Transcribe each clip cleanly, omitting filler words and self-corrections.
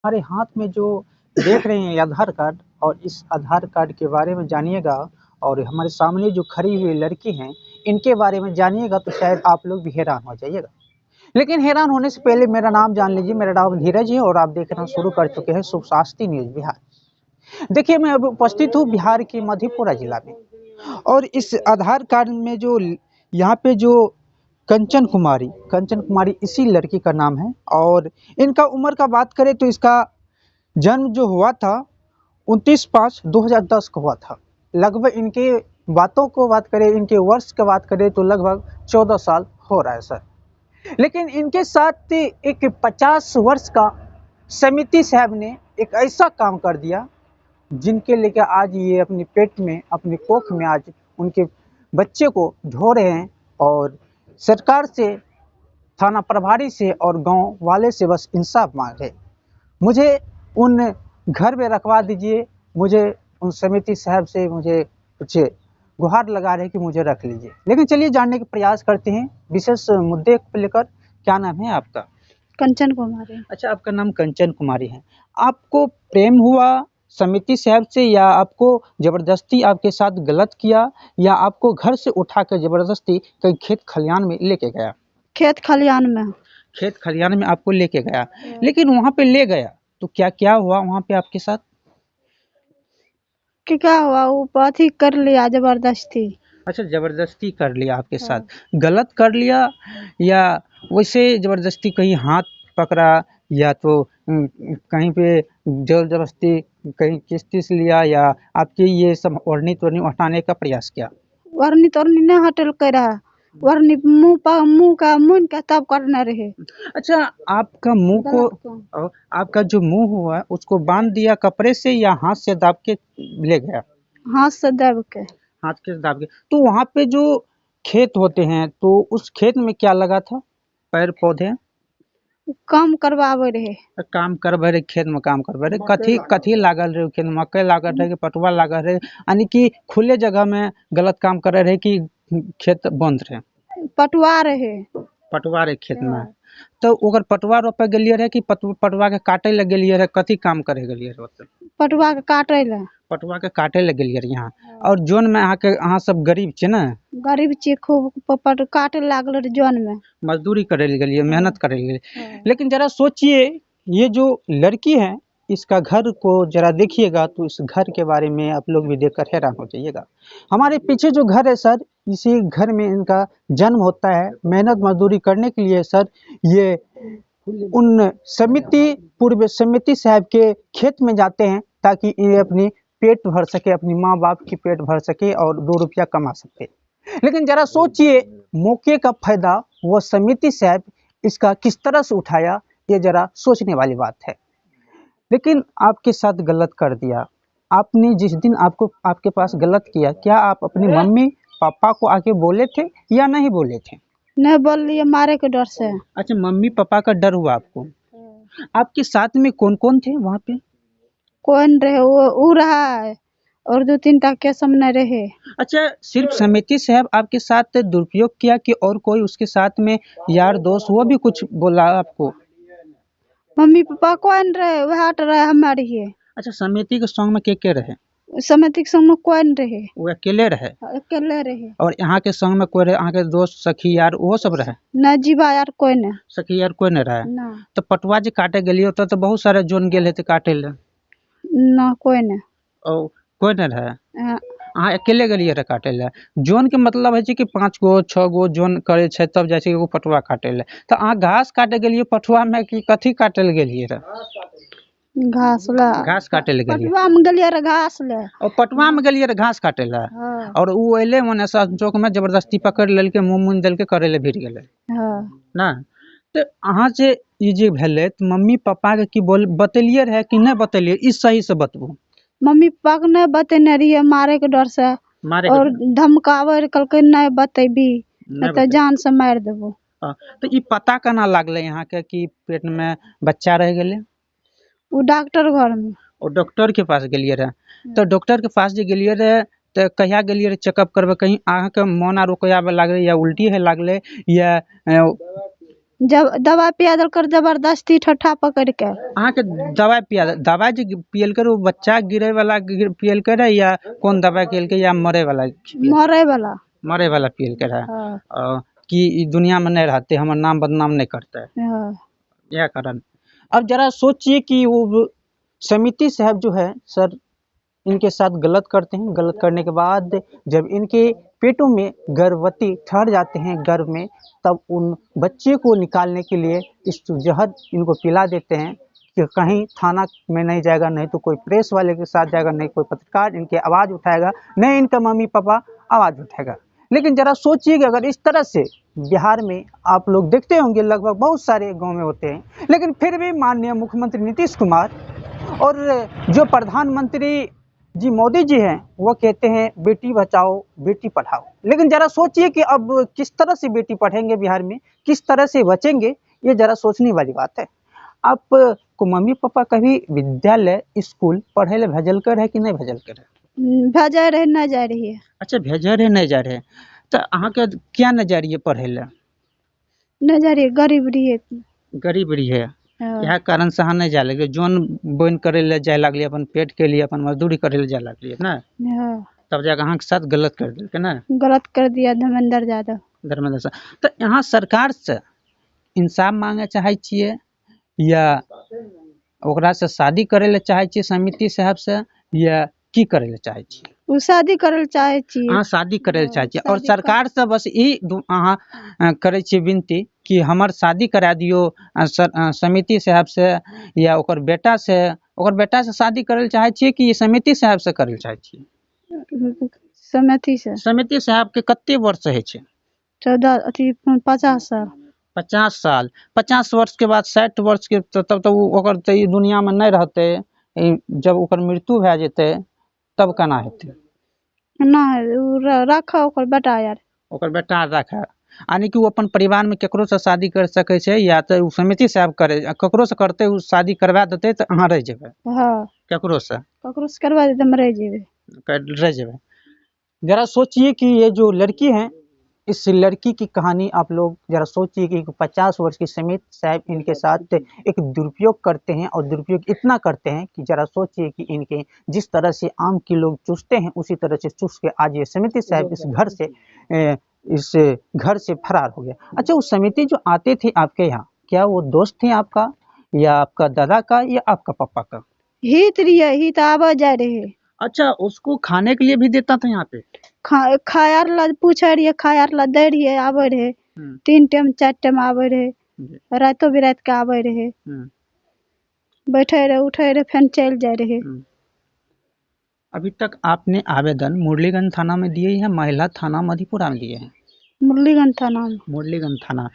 हमारे हाथ में जो देख रहे हैं ये आधार कार्ड और इस आधार कार्ड के बारे में जानिएगा और हमारे सामने जो खड़ी हुई लड़की हैं, इनके बारे में जानिएगा तो शायद आप लोग भी हैरान हो जाइएगा। लेकिन हैरान होने से पहले मेरा नाम जान लीजिए, मेरा नाम धीरज है और आप देखना शुरू कर चुके हैं शुभ शास्त्री न्यूज़ बिहार। देखिए, मैं अभी उपस्थित हूँ बिहार के मधेपुरा जिला में और इस आधार कार्ड में जो यहाँ पे जो कंचन कुमारी इसी लड़की का नाम है और इनका उम्र का बात करें तो इसका जन्म जो हुआ था 29/5/2010 को हुआ था। लगभग इनके बातों को बात करें, इनके वर्ष की बात करें तो लगभग 14 साल हो रहा है सर। लेकिन इनके साथ एक 50 वर्ष का समिति साहब ने एक ऐसा काम कर दिया जिनके लेकर आज ये अपने पेट में, अपने कोख में आज उनके बच्चे को ढो रहे हैं और सरकार से, थाना प्रभारी से और गांव वाले से बस इंसाफ मांग रहे। मुझे उन घर में रखवा दीजिए, मुझे उन समिति साहब से मुझे कुछ गुहार लगा रहे कि मुझे रख लीजिए। लेकिन चलिए जानने के प्रयास करते हैं विशेष मुद्दे को लेकर। क्या नाम है आपका? कंचन कुमारी। अच्छा, आपका नाम कंचन कुमारी है। आपको प्रेम हुआ समिति साहब से या आपको ज़बरदस्ती आपके साथ गलत किया या आपको घर से उठा कर ज़बरदस्ती कहीं खेत खलियान में लेके गया? खेत खलियान में। खेत खलियान में आपको लेके गया। लेकिन वहाँ पे ले गया तो क्या-क्या हुआ वहाँ पे आपके साथ? क्या हुआ, वो अथी कर लिया जबरदस्ती। अच्छा, ज़बरदस्ती कर लिया आपके साथ। गलत कर लिया या वैसे ज़बरदस्ती कहीं हाथ पकड़ा या तो कहीं पे ज़बरदस्ती कहीं किस-किस लिया या आपके ये सब ओढ़नी-तोढ़नी हटाने का प्रयास किया? ओढ़नी-तोढ़नी नहीं हटल करा। ओढ़नी मुँह का मुँह के तब करना रहे। अच्छा, आपका मुँह को आपका जो मुँह हुआ उसको बाँध दिया कपड़े से या हाथ से दाब के ले गया? हाथ से दब के। हाथ के दाब के। तो वहाँ पे जो खेत होते हैं तो उस खेत में क्या लगा था? पेड़-पौधे? काम करवावे रहे। काम करबे रहे, खेत में काम करबे रहे। कथी लागल रहे खेत में? मकई लागल रहे कि पटुआ लागल रहे? यानी कि खुले जगह में गलत काम करे रहे कि खेत बंद रहे? पटुआ रहे। पटुआ रहे खेत में। तो ओकर पटुआ रोपे गेलियै रहे कि पटुआ के काटे ला गेलियै रहे? कथी काम करे गेलियै रहे ओतऽ? पटुआ के काटे ला। पटुआ के काटे ला गेलियै रहे यहाँ। और जौन में अहाँ सब गरीब छियै ने? गरीब छियै, खूब काटे लागल रहे जौन में। मजदूरी करे ले गेलियै, मेहनत करे ले गेलियै। लेकिन जरा सोचिए, ये जो लड़की है इसका घर को जरा देखिएगा तो इस घर के बारे में आप लोग भी देखकर हैरान हो जाइएगा। हमारे पीछे जो घर है सर, इसी घर में इनका जन्म होता है। मेहनत मजदूरी करने के लिए सर ये उन पूर्व समिति साहब के खेत में जाते हैं ताकि ये अपनी पेट भर सके, अपनी माँ बाप की पेट भर सके और 2 रुपया कमा सके। लेकिन जरा सोचिए, मौके का फायदा वो समिति साहब इसका किस तरह से उठाया, ये जरा सोचने वाली बात है। लेकिन आपके साथ गलत कर दिया। आपने जिस दिन आपके पास गलत किया, क्या आप अपनी मम्मी पापा को आके बोले थे या नहीं बोले थे? नहीं बोल लिए, मारे के डर से। अच्छा, मम्मी पापा का डर हुआ आपको। आपके साथ में कौन-कौन थे वहाँ पे? कौन रहे? वो रहा है और 2-3 के सामने रहे। अच्छा, सिर्फ समिति साहब आपके साथ दुरुपयोग किया कि और कोई उसके साथ में यार दोस्त वो भी कुछ बोला आपको? मम्मी पापा कौन रहे? वह रहे हमारे ही। अच्छा, समिति के संग में के रहे? समिति के संग में कौन रहे? वो अकेले रहे? अकेले रहे। और यहाँ के संग में कोई रहे? यहाँ के दोस्त सखी यार वो सब रहे? ना जीवा यार कोई नहीं। सखी यार कोई नहीं रहे? ना। तो पटुआ जे काटे गेलिए तो बहुत सारे जोन गेल हेते काटे ले? ना, कोई नहीं। और कोई नहीं रहे? अहाँ अकेले गेलिए रहे काटे ले? जोन के मतलब है कि 5 गो 6 गो जोन करे छै तब जाय छै एगो पटुआ काटे ले। तो अहाँ घास काटे गेलिए पटुआ में कि कथी काटे ले गेलिए रहे? घास काटे ले गेलिए? पटुआ में गेलिए रहे घास ले। और पटुआ में गेलिए रहे घास काटे ले? हाँ। और उ अइले मने चौक में जबरदस्ती पकड़ लेलके, मुँह मुन देलके, करे ले भिड़ गेले? हाँ। ना? तो अहाँ जे ई जे भेलै तो मम्मी पापा के की बतेलिए रहे कि नहीं बतेलिए? ई सही से बतबू। मम्मी पापा के नहीं बतेने रहिए, मारे के डर से। और धमकावे कहलकै नहीं बतेबी नहीं तो जान से मार देबो। तो ई पता केना लागले यहाँ के कि पेट में बच्चा रह गेले? वो डॉक्टर घर में। और डॉक्टर के पास गेलिए रहे? तो डॉक्टर के पास जे गेलिए रहे तो कहिया गेलिए रहे चेकअप करबे? कहीं अहाँ के मन आर रोकयाबे लागले या उल्टी है लागले या जब दवा पिया देलकर जबरदस्ती ठट्ठा पकड़ के। अहाँ के दवाई दवाई जो पियल कर वो बच्चा गिरे वाला पियल कर है या कौन दवाई पियल के या मरे वाला मरे वाला पियल कर है हाँ। कि ई दुनिया में नहीं रहते हमारा नाम बदनाम नहीं करता है हाँ। यह कारण। अब जरा सोचिए कि वो समिति साहब जो है सर इनके साथ गलत करते हैं, गलत करने के बाद जब इनके पेटों में गर्भवती ठहर जाते हैं गर्भ में, तब उन बच्चे को निकालने के लिए इस जहर इनको पिला देते हैं कि कहीं थाना में नहीं जाएगा, नहीं तो कोई प्रेस वाले के साथ जाएगा, नहीं कोई पत्रकार इनकी आवाज़ उठाएगा, नहीं इनका मम्मी पापा आवाज़ उठाएगा। लेकिन ज़रा सोचिए कि अगर इस तरह से बिहार में आप लोग देखते होंगे लगभग बहुत सारे गांव में होते हैं, लेकिन फिर भी माननीय मुख्यमंत्री नीतीश कुमार और जो प्रधानमंत्री जी मोदी जी हैं वो कहते हैं बेटी बचाओ बेटी पढ़ाओ। लेकिन ज़रा सोचिए कि अब किस तरह से बेटी पढ़ेंगे बिहार में, किस तरह से बचेंगे, ये ज़रा सोचने वाली बात है। आप को मम्मी पापा कभी विद्यालय स्कूल पढ़े ले भेजल कर है कि नहीं भेजल कर है? भेजा रहे नहीं जा रही है। अच्छा भेजा रहे नहीं जा रहे, तो अहाँ के क्या न जा रही है पढ़े ले? नहीं जा रही है, गरीब रही है। गरीब रही है हाँ। यह कारण से अहाँ नहीं जा लगे, जोन बोन करे ले जाए लगलिए, अपन पेट के लिए अपन मजदूरी करे ले जाए लगलिए ना। हाँ। तब जाकर अहाँ के साथ गलत कर दिल ना। गलत कर दिया धर्मेंद्र यादव। धर्मेंद्र साहब तो यहाँ सरकार से इंसाफ मांगे चाहे छिए या ओकरा से शादी करे ले चाहे छिए समिति साहब से या की करे ले चाहे छिए? वो शादी करे चाहे छी। हाँ शादी करे ले चाहे छिए और सरकार से बस ई अहाँ करे छिए विनती कि हमार शादी करा दियो समिति साहब से या ओकर बेटा से शादी करे ले चाहे छिए कि समिति साहब से करे ले चाहे छिए? समिति साहब के कते वर्ष है छे? 50 साल। 50 साल 50 वर्ष के बाद 60 वर्ष के तब तो ओकर तो ई दुनिया में नहीं रहते, जब ओकर मृत्यु भए जेते तब केना हेते? ना रखा ओकर बेटा यार। ओकर बेटा रखा यानी कि वो अपन परिवार में केकरो से शादी कर सके छे या तो समिति साहब करे केकरो से करते उ शादी करवा देते तो अहाँ रह जेबे? हाँ केकरो से करवा देते हम रह जेबे। जरा सोचिए कि ये जो लड़की है इस लड़की की कहानी आप लोग जरा सोचिए कि 50 वर्ष की समित साहब इनके साथ एक दुरुपयोग करते हैं और दुरुपयोग इतना करते हैं कि जरा सोचिए कि इनके जिस तरह से आम के लोग चूसते हैं उसी तरह से चूस के आज ये समिति साहब इस घर से फरार हो गया। अच्छा उस समिति जो आते थे आपके यहाँ क्या वो दोस्त थे आपका या आपका दादा का या आपका पापा का? हित आवा जा रहे। अच्छा उसको खाने के लिए भी देता था यहाँ पे? खायर ला पूछे रहिए, खायर ला दे रहिए, आवे रहे 3 टाइम 4 टाइम आवे रहे, रातो बिरात के आवे रहे, बैठे रहे उठे रहे फिर चल जाए रहे। अभी तक आपने आवेदन मुरलीगंज थाना में दिए हैं, महिला थाना मधेपुरा में दिए हैं? मुरलीगंज थाना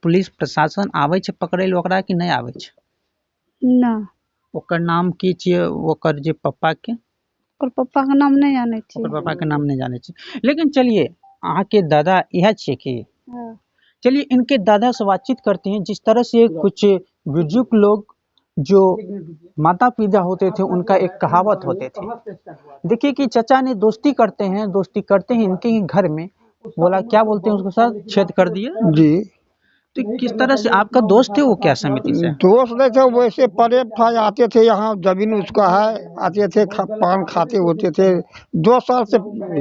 पुलिस प्रशासन आवे छे पकड़े ओकरा कि नहीं आवे छे? ना। ओकर नाम की छिए ओकर जे पापा के? ओकर पापा के नाम नहीं जाने छी। ओकर पापा के नाम नहीं जाने छी। लेकिन चलिए अहाँ के दादा यह छे कि चलिए इनके दादा से बातचीत करते हैं। जिस तरह से कुछ बुजुर्ग लोग जो माता पिता होते थे उनका एक कहावत होते थे, देखिए कि चचा ने दोस्ती करते हैं इनके ही घर में, बोला क्या बोलते हैं उसको सर, छेद कर दिए जी। तो किस तरह से आपका दोस्त है वो क्या समिति से? दोस्त नहीं थे, वैसे परेब था, आते थे यहाँ जमीन उसका है, आते थे पान खाते होते थे, 2 साल से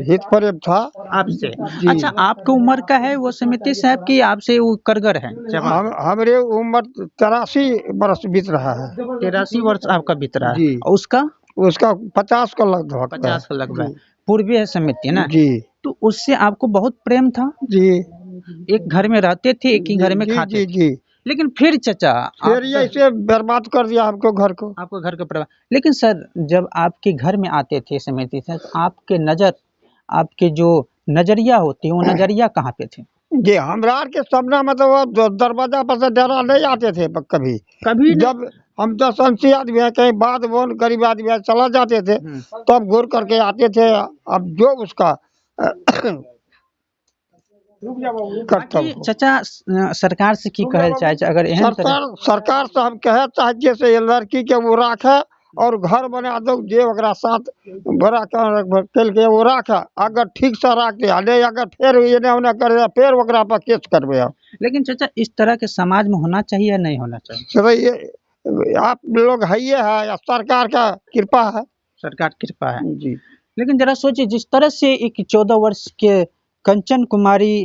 हित परेब था आपसे। अच्छा आपकी उम्र का है वो समिति साहब की आपसे वो करगर है? हमारे उम्र 83 वर्ष बीत रहा है। 83 वर्ष आपका बीत रहा है। उसका 50 का लगभग 50 का लगभग पूर्वी है समिति ना जी। तो उससे आपको बहुत प्रेम था जी। एक घर में रहते थे, एक ही घर में खाते जी। लेकिन फिर चचा फिर ये ऐसे बर्बाद कर दिया आपको घर का परिवार। लेकिन सर जब आपके घर में आते थे समिति से तो आपके जो नजरिया होती है वो नजरिया कहाँ पे थे? जी हमारा के सपना मतलब दरवाजा पर से डरा नहीं आते थे कभी जब हम 10 आदमी है कहीं बाद बोन गरीब आदमी है चला जाते थे तब घूर करके आते थे। अब जो उसका चाचा सरकार से की कहल चाहे अगर सरकार से हम कहे चाहे जैसे ये लड़की के वो राखे और घर बना दो जे ओकरा साथ बड़ा कर के वो राखा, अगर ठीक से राख दे अरे अगर फिर ये होना करे फिर ओकरा पर केस करबे। लेकिन चाचा इस तरह के समाज में होना चाहिए या नहीं होना चाहिए? तो ये आप लोग है ये है या सरकार का कृपा है? सरकार कृपा है जी। लेकिन जरा सोचिए जिस तरह से एक 14 वर्ष के कंचन कुमारी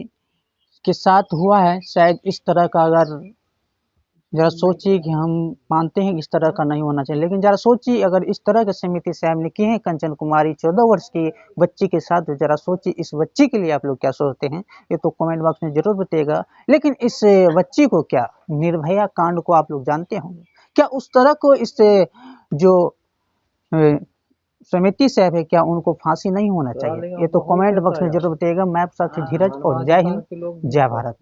के साथ हुआ है, शायद इस तरह का अगर जरा सोचिए कि हम मानते हैं कि इस तरह का नहीं होना चाहिए, लेकिन जरा सोचिए अगर इस तरह के समिति साहब ने किए हैं कंचन कुमारी 14 वर्ष की बच्ची के साथ, तो जरा सोचिए इस बच्ची के लिए आप लोग क्या सोचते हैं, ये तो कमेंट बॉक्स में जरूर बताइएगा। लेकिन इस बच्ची को क्या निर्भया कांड को आप लोग जानते होंगे, क्या उस तरह को इस जो समिति साहब है क्या उनको फांसी नहीं होना चाहिए? ये तो कमेंट बॉक्स में जरूर बताइएगा। मैं आपके साथ धीरज और जय हिंद जय भारत।